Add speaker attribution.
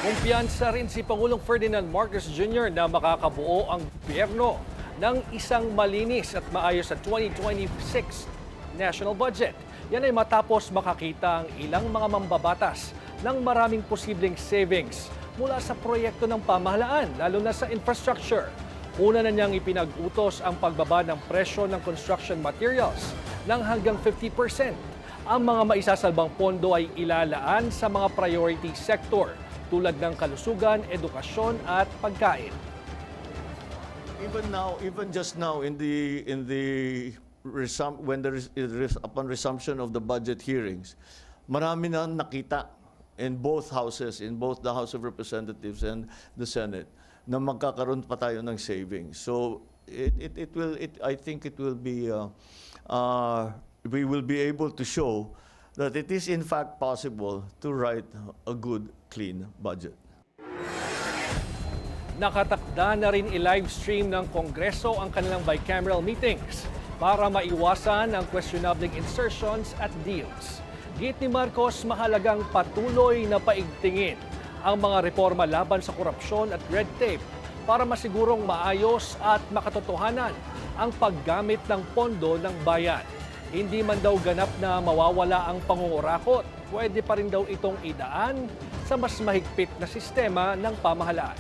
Speaker 1: Kumpiyansa rin si Pangulong Ferdinand Marcos Jr. na makakabuo ang gobyerno ng isang malinis at maayos sa 2026 national budget. Yan ay matapos makakita ang ilang mga mambabatas ng maraming posibleng savings mula sa proyekto ng pamahalaan, lalo na sa infrastructure. Una na niyang ipinag-utos ang pagbaba ng presyo ng construction materials ng hanggang 50%. Ang mga maisasalbang pondo ay ilalaan sa mga priority sector tulad ng kalusugan, edukasyon at pagkain.
Speaker 2: Even just now in the upon resumption of the budget hearings, marami na nakita in both houses, in both the House of Representatives and the Senate, na magkakaroon pa tayo ng savings. So I think it will be we will be able to show that it is in fact possible to write a good, clean budget.
Speaker 1: Nakatakda na rin i-livestream ng Kongreso ang kanilang bicameral meetings para maiwasan ang questionable insertions at deals. Git ni Marcos, mahalagang patuloy na paigtingin ang mga reforma laban sa korupsyon at red tape para masigurong maayos at makatotohanan ang paggamit ng pondo ng bayan. Hindi man daw ganap na mawawala ang pangungurakot, pwede pa rin daw itong idaan sa mas mahigpit na sistema ng pamahalaan.